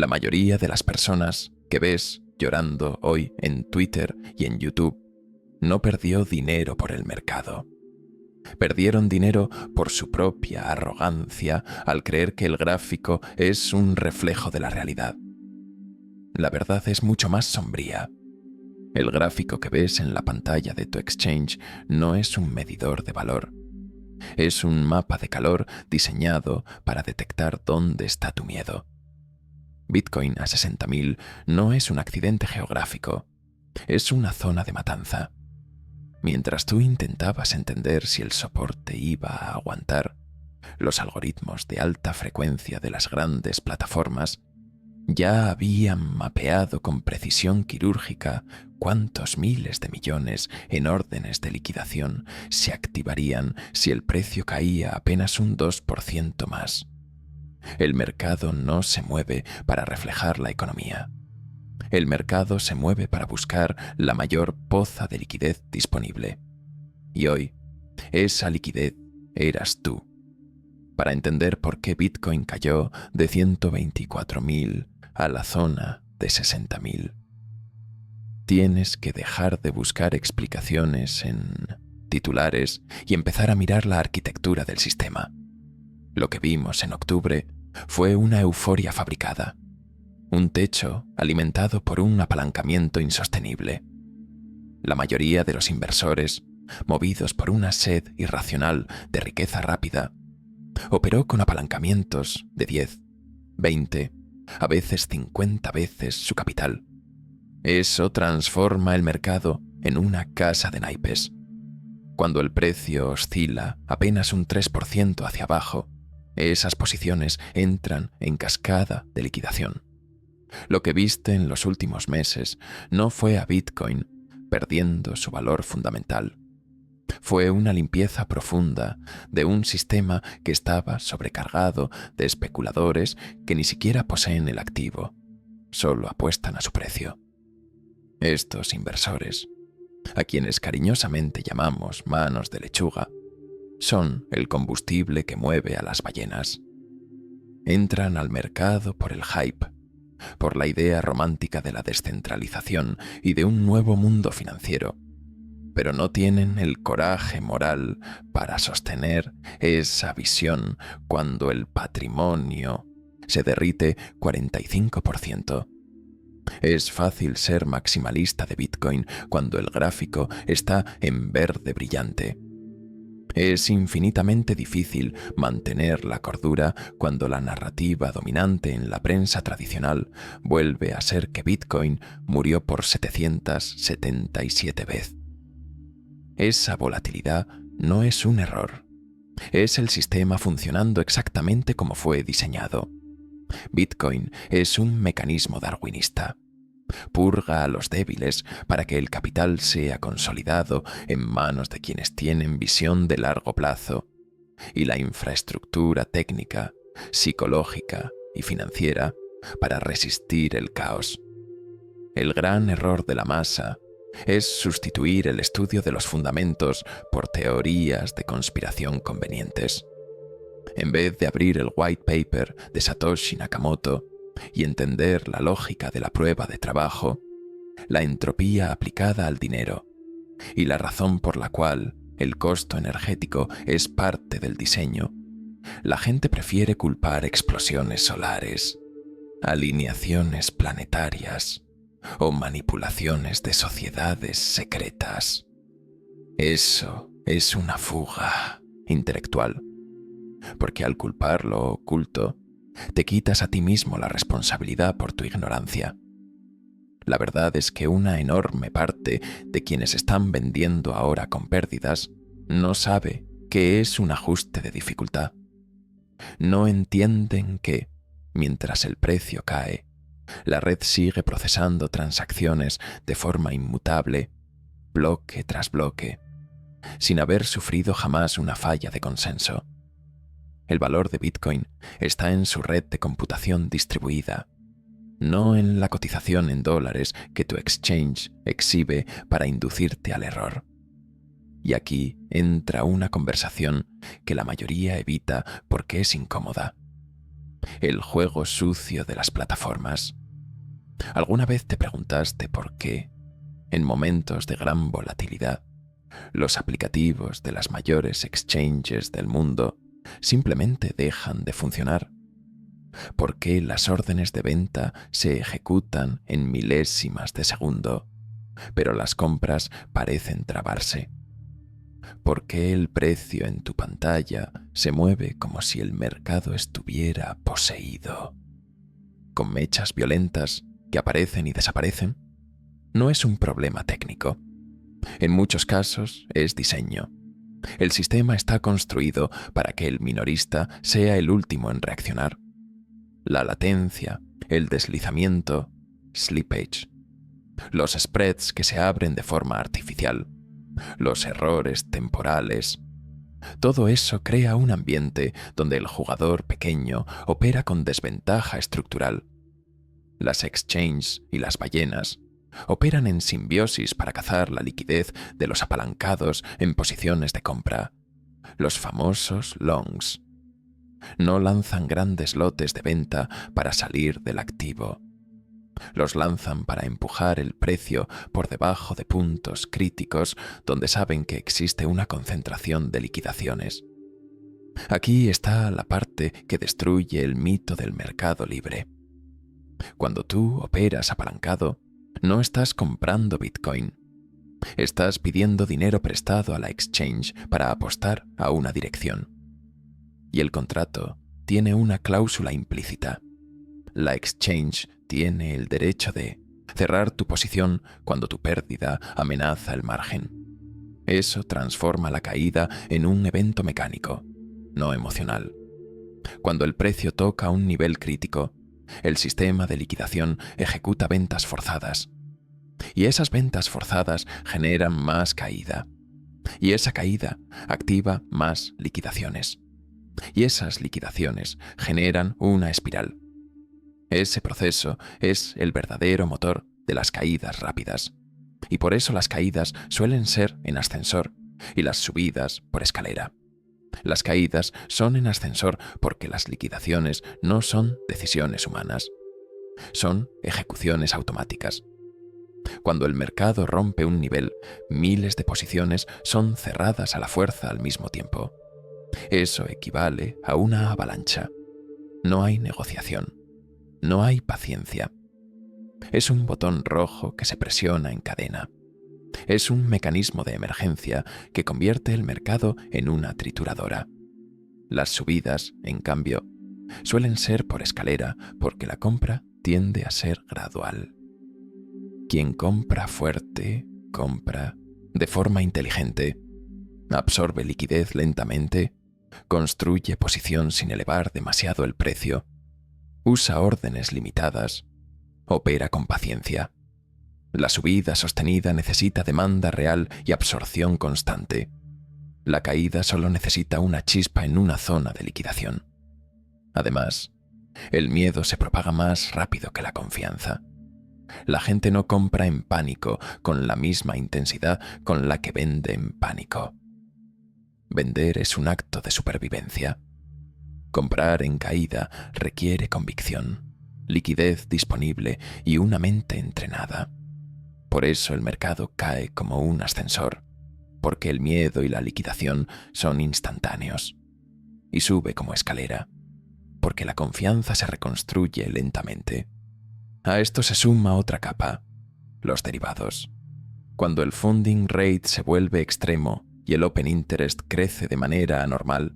La mayoría de las personas que ves llorando hoy en Twitter y en YouTube no perdió dinero por el mercado. Perdieron dinero por su propia arrogancia al creer que el gráfico es un reflejo de la realidad. La verdad es mucho más sombría. El gráfico que ves en la pantalla de tu exchange no es un medidor de valor. Es un mapa de calor diseñado para detectar dónde está tu miedo. Bitcoin a 60.000 no es un accidente geográfico, es una zona de matanza. Mientras tú intentabas entender si el soporte iba a aguantar, los algoritmos de alta frecuencia de las grandes plataformas ya habían mapeado con precisión quirúrgica cuántos miles de millones en órdenes de liquidación se activarían si el precio caía apenas un 2% más. El mercado no se mueve para reflejar la economía. El mercado se mueve para buscar la mayor poza de liquidez disponible. Y hoy, esa liquidez eras tú. Para entender por qué Bitcoin cayó de 124.000 a la zona de 60.000, tienes que dejar de buscar explicaciones en titulares y empezar a mirar la arquitectura del sistema. Lo que vimos en octubre fue una euforia fabricada, un techo alimentado por un apalancamiento insostenible. La mayoría de los inversores, movidos por una sed irracional de riqueza rápida, operó con apalancamientos de 10, 20, a veces 50 veces su capital. Eso transforma el mercado en una casa de naipes. Cuando el precio oscila apenas un 3% hacia abajo, esas posiciones entran en cascada de liquidación. Lo que viste en los últimos meses no fue a Bitcoin perdiendo su valor fundamental. Fue una limpieza profunda de un sistema que estaba sobrecargado de especuladores que ni siquiera poseen el activo, solo apuestan a su precio. Estos inversores, a quienes cariñosamente llamamos manos de lechuga, son el combustible que mueve a las ballenas. Entran al mercado por el hype, por la idea romántica de la descentralización y de un nuevo mundo financiero, pero no tienen el coraje moral para sostener esa visión cuando el patrimonio se derrite 45%. Es fácil ser maximalista de Bitcoin cuando el gráfico está en verde brillante. Es infinitamente difícil mantener la cordura cuando la narrativa dominante en la prensa tradicional vuelve a ser que Bitcoin murió por 777 veces. Esa volatilidad no es un error. Es el sistema funcionando exactamente como fue diseñado. Bitcoin es un mecanismo darwinista. Purga a los débiles para que el capital sea consolidado en manos de quienes tienen visión de largo plazo y la infraestructura técnica, psicológica y financiera para resistir el caos. El gran error de la masa es sustituir el estudio de los fundamentos por teorías de conspiración convenientes. En vez de abrir el white paper de Satoshi Nakamoto y entender la lógica de la prueba de trabajo, la entropía aplicada al dinero y la razón por la cual el costo energético es parte del diseño, la gente prefiere culpar explosiones solares, alineaciones planetarias o manipulaciones de sociedades secretas. Eso es una fuga intelectual, porque al culpar lo oculto, te quitas a ti mismo la responsabilidad por tu ignorancia. La verdad es que una enorme parte de quienes están vendiendo ahora con pérdidas no sabe qué es un ajuste de dificultad. No entienden que, mientras el precio cae, la red sigue procesando transacciones de forma inmutable, bloque tras bloque, sin haber sufrido jamás una falla de consenso. El valor de Bitcoin está en su red de computación distribuida, no en la cotización en dólares que tu exchange exhibe para inducirte al error. Y aquí entra una conversación que la mayoría evita porque es incómoda. el juego sucio de las plataformas. ¿Alguna vez te preguntaste por qué, en momentos de gran volatilidad, los aplicativos de las mayores exchanges del mundo simplemente dejan de funcionar? ¿Por qué las órdenes de venta se ejecutan en milésimas de segundo, pero las compras parecen trabarse? ¿Por qué el precio en tu pantalla se mueve como si el mercado estuviera poseído? ¿Con mechas violentas que aparecen y desaparecen? No es un problema técnico. En muchos casos es diseño. El sistema está construido para que el minorista sea el último en reaccionar. La latencia, el deslizamiento, slippage, los spreads que se abren de forma artificial, los errores temporales. Todo eso crea un ambiente donde el jugador pequeño opera con desventaja estructural. Las exchanges y las ballenas operan en simbiosis para cazar la liquidez de los apalancados en posiciones de compra, los famosos longs. No lanzan grandes lotes de venta para salir del activo. Los lanzan para empujar el precio por debajo de puntos críticos donde saben que existe una concentración de liquidaciones. Aquí está la parte que destruye el mito del mercado libre. Cuando tú operas apalancado, no estás comprando Bitcoin. Estás pidiendo dinero prestado a la exchange para apostar a una dirección. Y el contrato tiene una cláusula implícita. La exchange tiene el derecho de cerrar tu posición cuando tu pérdida amenaza el margen. Eso transforma la caída en un evento mecánico, no emocional. Cuando el precio toca un nivel crítico, el sistema de liquidación ejecuta ventas forzadas. Y esas ventas forzadas generan más caída. Y esa caída activa más liquidaciones. Y esas liquidaciones generan una espiral. Ese proceso es el verdadero motor de las caídas rápidas. Y por eso las caídas suelen ser en ascensor y las subidas por escalera. Las caídas son en ascensor porque las liquidaciones no son decisiones humanas. Son ejecuciones automáticas. Cuando el mercado rompe un nivel, miles de posiciones son cerradas a la fuerza al mismo tiempo. Eso equivale a una avalancha. No hay negociación. No hay paciencia. Es un botón rojo que se presiona en cadena. Es un mecanismo de emergencia que convierte el mercado en una trituradora. Las subidas, en cambio, suelen ser por escalera porque la compra tiende a ser gradual. Quien compra fuerte, compra de forma inteligente, absorbe liquidez lentamente, construye posición sin elevar demasiado el precio, usa órdenes limitadas, opera con paciencia. La subida sostenida necesita demanda real y absorción constante. La caída solo necesita una chispa en una zona de liquidación. Además, el miedo se propaga más rápido que la confianza. La gente no compra en pánico con la misma intensidad con la que vende en pánico. Vender es un acto de supervivencia. Comprar en caída requiere convicción, liquidez disponible y una mente entrenada. Por eso el mercado cae como un ascensor, porque el miedo y la liquidación son instantáneos. Y sube como escalera, porque la confianza se reconstruye lentamente. A esto se suma otra capa, los derivados. Cuando el funding rate se vuelve extremo y el open interest crece de manera anormal,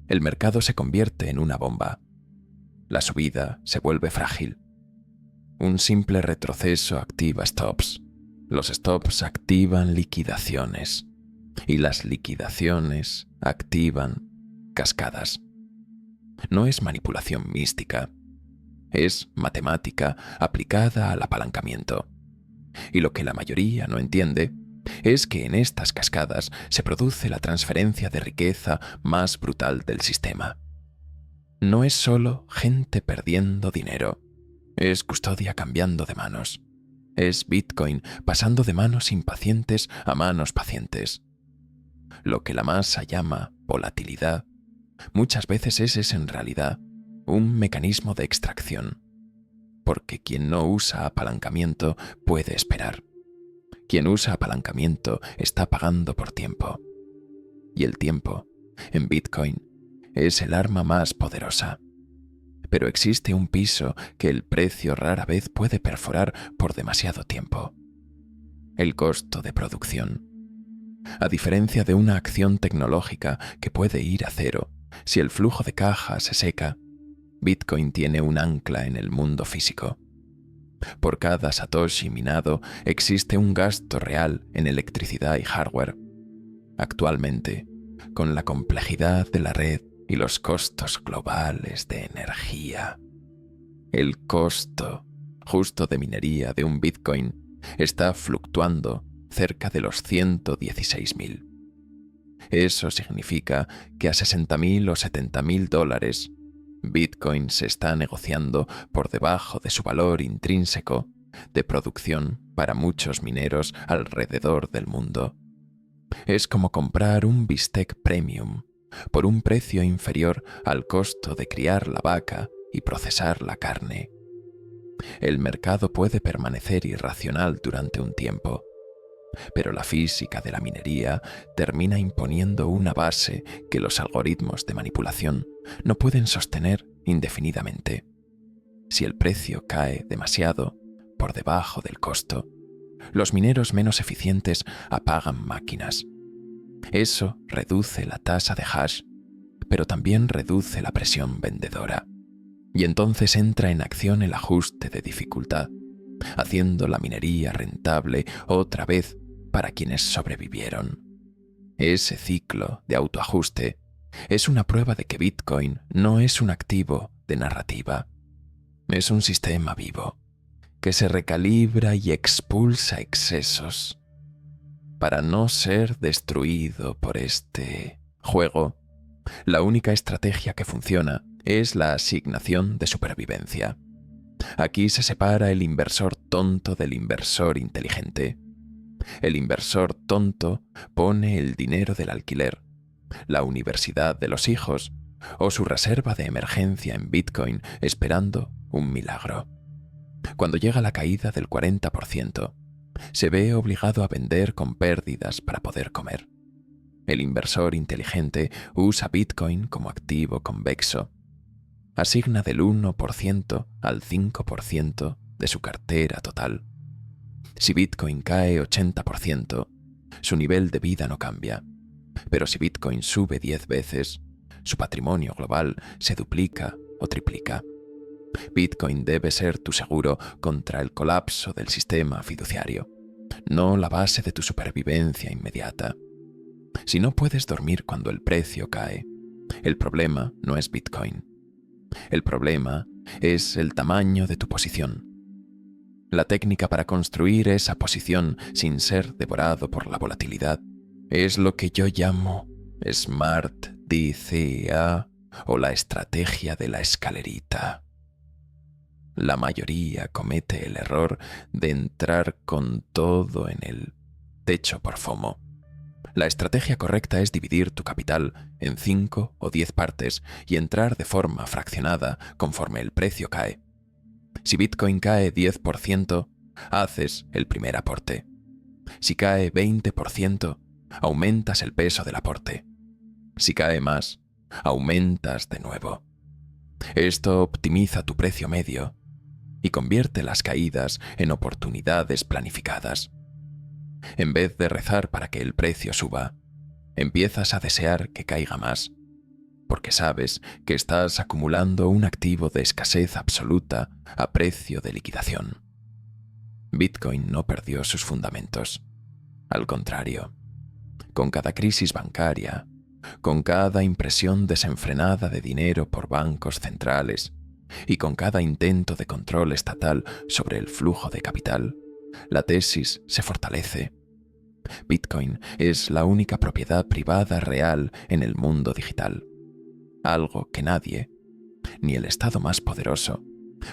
el mercado se convierte en una bomba. La subida se vuelve frágil. Un simple retroceso activa stops. Los stops activan liquidaciones. Y las liquidaciones activan cascadas. No es manipulación mística. Es matemática aplicada al apalancamiento. Y lo que la mayoría no entiende es que en estas cascadas se produce la transferencia de riqueza más brutal del sistema. No es solo gente perdiendo dinero, es custodia cambiando de manos. Es Bitcoin pasando de manos impacientes a manos pacientes. Lo que la masa llama volatilidad, muchas veces es en realidad un mecanismo de extracción, porque quien no usa apalancamiento puede esperar. Quien usa apalancamiento está pagando por tiempo. Y el tiempo, en Bitcoin, es el arma más poderosa. Pero existe un piso que el precio rara vez puede perforar por demasiado tiempo: el costo de producción. A diferencia de una acción tecnológica que puede ir a cero si el flujo de caja se seca, Bitcoin tiene un ancla en el mundo físico. Por cada satoshi minado existe un gasto real en electricidad y hardware. Actualmente, con la complejidad de la red y los costos globales de energía, el costo justo de minería de un Bitcoin está fluctuando cerca de los 116.000. Eso significa que a 60.000 o 70.000 dólares, Bitcoin se está negociando por debajo de su valor intrínseco de producción para muchos mineros alrededor del mundo. Es como comprar un bistec premium por un precio inferior al costo de criar la vaca y procesar la carne. El mercado puede permanecer irracional durante un tiempo, pero la física de la minería termina imponiendo una base que los algoritmos de manipulación no pueden sostener indefinidamente. Si el precio cae demasiado por debajo del costo, los mineros menos eficientes apagan máquinas. Eso reduce la tasa de hash, pero también reduce la presión vendedora. Y entonces entra en acción el ajuste de dificultad, haciendo la minería rentable otra vez para quienes sobrevivieron. Ese ciclo de autoajuste es una prueba de que Bitcoin no es un activo de narrativa. Es un sistema vivo que se recalibra y expulsa excesos para no ser destruido por este juego. La única estrategia que funciona es la asignación de supervivencia. Aquí se separa el inversor tonto del inversor inteligente. El inversor tonto pone el dinero del alquiler, la universidad de los hijos o su reserva de emergencia en Bitcoin esperando un milagro. Cuando llega la caída del 40%, se ve obligado a vender con pérdidas para poder comer. El inversor inteligente usa Bitcoin como activo convexo. Asigna del 1% al 5% de su cartera total. Si Bitcoin cae 80%, su nivel de vida no cambia. Pero si Bitcoin sube 10 veces, su patrimonio global se duplica o triplica. Bitcoin debe ser tu seguro contra el colapso del sistema fiduciario, no la base de tu supervivencia inmediata. Si no puedes dormir cuando el precio cae, el problema no es Bitcoin. El problema es el tamaño de tu posición. La técnica para construir esa posición sin ser devorado por la volatilidad es lo que yo llamo Smart DCA o la estrategia de la escalerita. La mayoría comete el error de entrar con todo en el techo por FOMO. La estrategia correcta es dividir tu capital en 5 o 10 partes y entrar de forma fraccionada conforme el precio cae. Si Bitcoin cae 10%, haces el primer aporte. Si cae 20%, aumentas el peso del aporte. Si cae más, aumentas de nuevo. Esto optimiza tu precio medio y convierte las caídas en oportunidades planificadas. En vez de rezar para que el precio suba, empiezas a desear que caiga más, porque sabes que estás acumulando un activo de escasez absoluta a precio de liquidación. Bitcoin no perdió sus fundamentos. Al contrario, con cada crisis bancaria, con cada impresión desenfrenada de dinero por bancos centrales y con cada intento de control estatal sobre el flujo de capital, la tesis se fortalece. Bitcoin es la única propiedad privada real en el mundo digital, algo que nadie, ni el Estado más poderoso,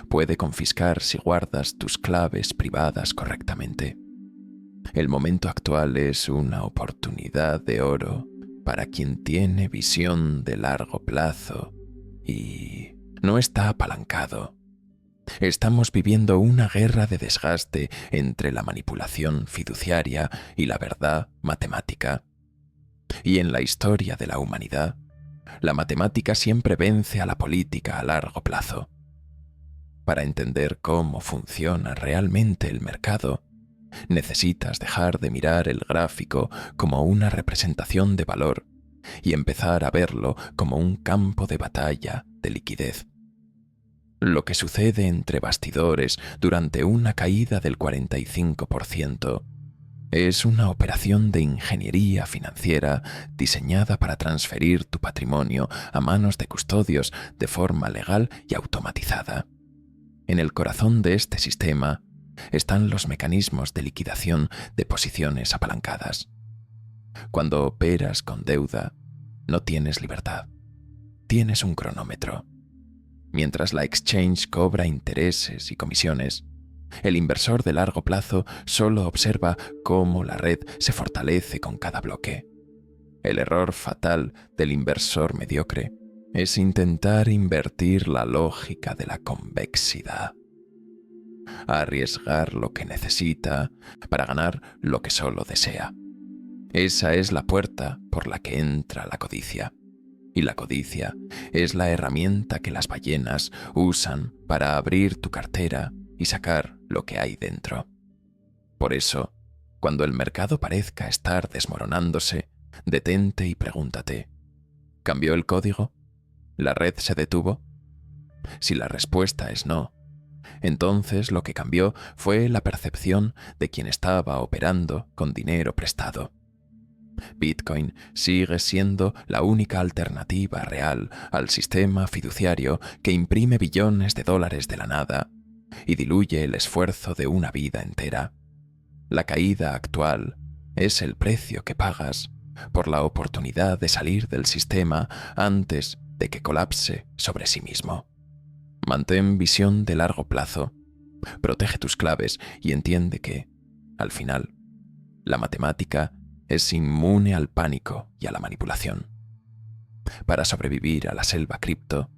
puede confiscar si guardas tus claves privadas correctamente. El momento actual es una oportunidad de oro para quien tiene visión de largo plazo y no está apalancado. Estamos viviendo una guerra de desgaste entre la manipulación fiduciaria y la verdad matemática. Y en la historia de la humanidad, la matemática siempre vence a la política a largo plazo. Para entender cómo funciona realmente el mercado, necesitas dejar de mirar el gráfico como una representación de valor y empezar a verlo como un campo de batalla de liquidez. Lo que sucede entre bastidores durante una caída del 45% es una operación de ingeniería financiera diseñada para transferir tu patrimonio a manos de custodios de forma legal y automatizada. En el corazón de este sistema están los mecanismos de liquidación de posiciones apalancadas. Cuando operas con deuda, no tienes libertad, tienes un cronómetro. Mientras la exchange cobra intereses y comisiones, el inversor de largo plazo solo observa cómo la red se fortalece con cada bloque. El error fatal del inversor mediocre es intentar invertir la lógica de la convexidad. Arriesgar lo que necesita para ganar lo que solo desea. Esa es la puerta por la que entra la codicia. Y la codicia es la herramienta que las ballenas usan para abrir tu cartera y sacar lo que hay dentro. Por eso, cuando el mercado parezca estar desmoronándose, detente y pregúntate, ¿cambió el código? ¿La red se detuvo? Si la respuesta es no, entonces lo que cambió fue la percepción de quien estaba operando con dinero prestado. Bitcoin sigue siendo la única alternativa real al sistema fiduciario que imprime billones de dólares de la nada y diluye el esfuerzo de una vida entera. La caída actual es el precio que pagas por la oportunidad de salir del sistema antes de que colapse sobre sí mismo. Mantén visión de largo plazo, protege tus claves y entiende que, al final, la matemática es inmune al pánico y a la manipulación. Para sobrevivir a la selva cripto,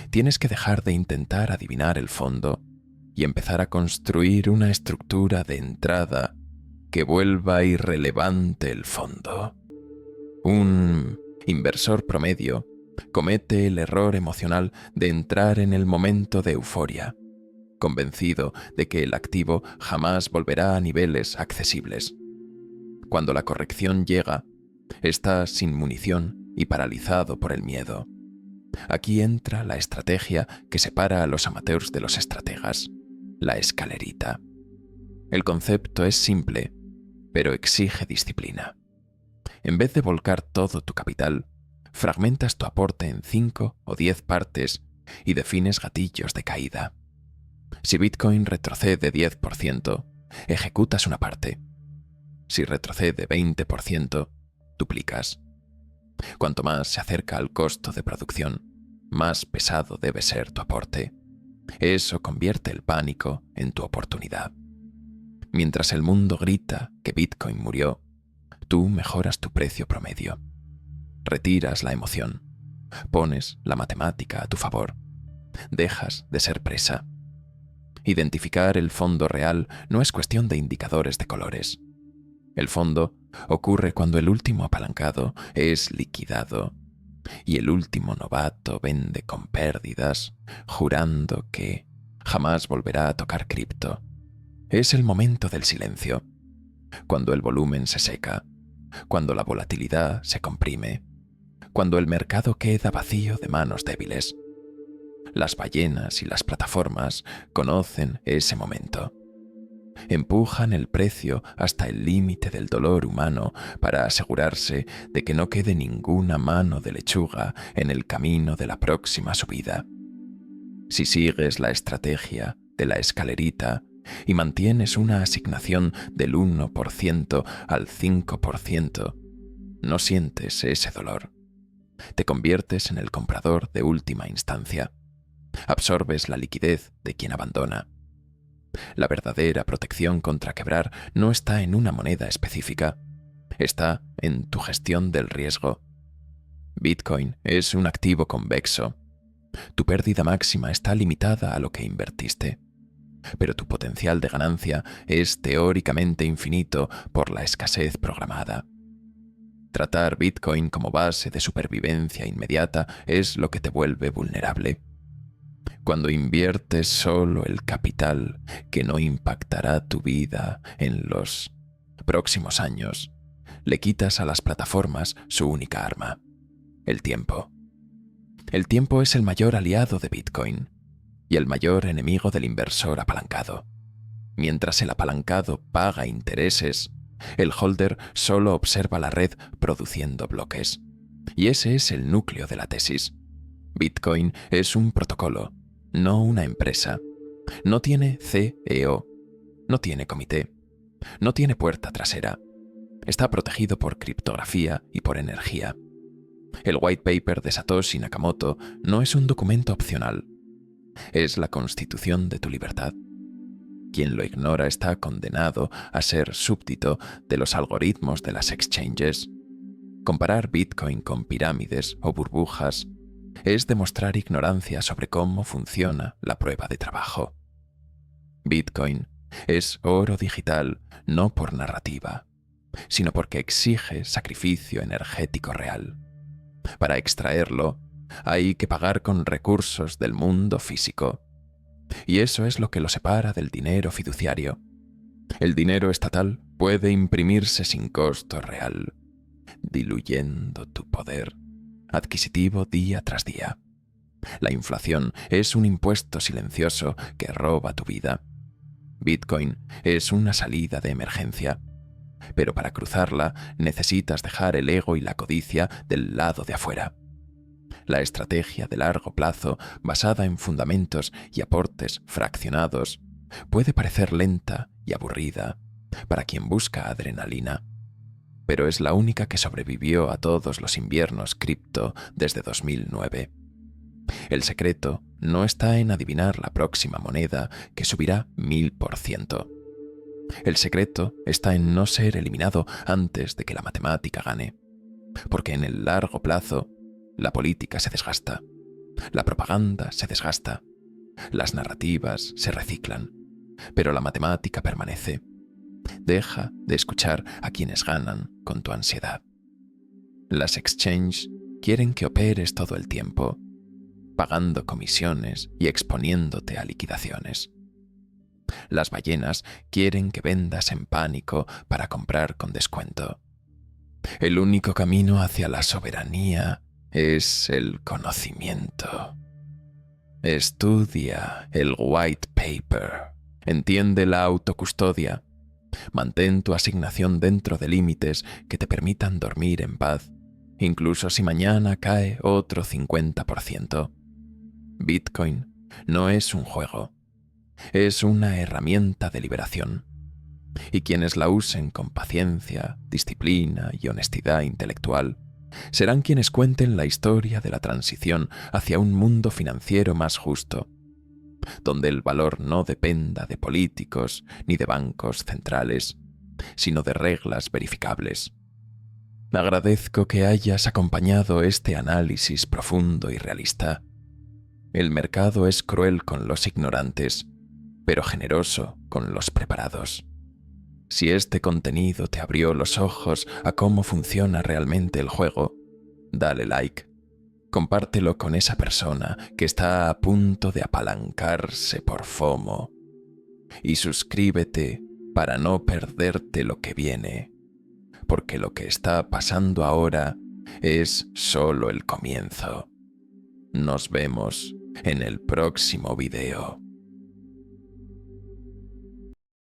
tienes que dejar de intentar adivinar el fondo y empezar a construir una estructura de entrada que vuelva irrelevante el fondo. Un inversor promedio comete el error emocional de entrar en el momento de euforia, convencido de que el activo jamás volverá a niveles accesibles. Cuando la corrección llega, está sin munición y paralizado por el miedo. Aquí entra la estrategia que separa a los amateurs de los estrategas, la escalerita. El concepto es simple, pero exige disciplina. En vez de volcar todo tu capital, fragmentas tu aporte en 5 o 10 partes y defines gatillos de caída. Si Bitcoin retrocede 10%, ejecutas una parte. Si retrocede 20%, duplicas. Cuanto más se acerca al costo de producción, más pesado debe ser tu aporte. Eso convierte el pánico en tu oportunidad. Mientras el mundo grita que Bitcoin murió, tú mejoras tu precio promedio. Retiras la emoción. Pones la matemática a tu favor. Dejas de ser presa. Identificar el fondo real no es cuestión de indicadores de colores. El fondo ocurre cuando el último apalancado es liquidado y el último novato vende con pérdidas, jurando que jamás volverá a tocar cripto. Es el momento del silencio, cuando el volumen se seca, cuando la volatilidad se comprime, cuando el mercado queda vacío de manos débiles. Las ballenas y las plataformas conocen ese momento. Empujan el precio hasta el límite del dolor humano para asegurarse de que no quede ninguna mano de lechuga en el camino de la próxima subida. Si sigues la estrategia de la escalerita y mantienes una asignación del 1% al 5%, no sientes ese dolor. Te conviertes en el comprador de última instancia. Absorbes la liquidez de quien abandona. La verdadera protección contra quebrar no está en una moneda específica, está en tu gestión del riesgo. Bitcoin es un activo convexo. Tu pérdida máxima está limitada a lo que invertiste, pero tu potencial de ganancia es teóricamente infinito por la escasez programada. Tratar Bitcoin como base de supervivencia inmediata es lo que te vuelve vulnerable. Cuando inviertes solo el capital que no impactará tu vida en los próximos años, le quitas a las plataformas su única arma, el tiempo. El tiempo es el mayor aliado de Bitcoin y el mayor enemigo del inversor apalancado. Mientras el apalancado paga intereses, el holder solo observa la red produciendo bloques. Y ese es el núcleo de la tesis. Bitcoin es un protocolo, no una empresa. No tiene CEO, no tiene comité, no tiene puerta trasera. Está protegido por criptografía y por energía. El white paper de Satoshi Nakamoto no es un documento opcional. Es la constitución de tu libertad. Quien lo ignora está condenado a ser súbdito de los algoritmos de las exchanges. Comparar Bitcoin con pirámides o burbujas es demostrar ignorancia sobre cómo funciona la prueba de trabajo. Bitcoin es oro digital no por narrativa, sino porque exige sacrificio energético real. Para extraerlo, hay que pagar con recursos del mundo físico. Y eso es lo que lo separa del dinero fiduciario. El dinero estatal puede imprimirse sin costo real, diluyendo tu poder adquisitivo día tras día. La inflación es un impuesto silencioso que roba tu vida. Bitcoin es una salida de emergencia, pero para cruzarla necesitas dejar el ego y la codicia del lado de afuera. La estrategia de largo plazo, basada en fundamentos y aportes fraccionados, puede parecer lenta y aburrida para quien busca adrenalina, pero es la única que sobrevivió a todos los inviernos cripto desde 2009. El secreto no está en adivinar la próxima moneda que subirá 1000%. El secreto está en no ser eliminado antes de que la matemática gane, porque en el largo plazo la política se desgasta, la propaganda se desgasta, las narrativas se reciclan, pero la matemática permanece. Deja de escuchar a quienes ganan con tu ansiedad. Las exchanges quieren que operes todo el tiempo, pagando comisiones y exponiéndote a liquidaciones. Las ballenas quieren que vendas en pánico para comprar con descuento. El único camino hacia la soberanía es el conocimiento. Estudia el white paper. Entiende la autocustodia. Mantén tu asignación dentro de límites que te permitan dormir en paz, incluso si mañana cae otro 50%. Bitcoin no es un juego. Es una herramienta de liberación. Y quienes la usen con paciencia, disciplina y honestidad intelectual serán quienes cuenten la historia de la transición hacia un mundo financiero más justo, donde el valor no dependa de políticos ni de bancos centrales, sino de reglas verificables. Agradezco que hayas acompañado este análisis profundo y realista. El mercado es cruel con los ignorantes, pero generoso con los preparados. Si este contenido te abrió los ojos a cómo funciona realmente el juego, dale like. Compártelo con esa persona que está a punto de apalancarse por FOMO. Y suscríbete para no perderte lo que viene, porque lo que está pasando ahora es solo el comienzo. Nos vemos en el próximo video.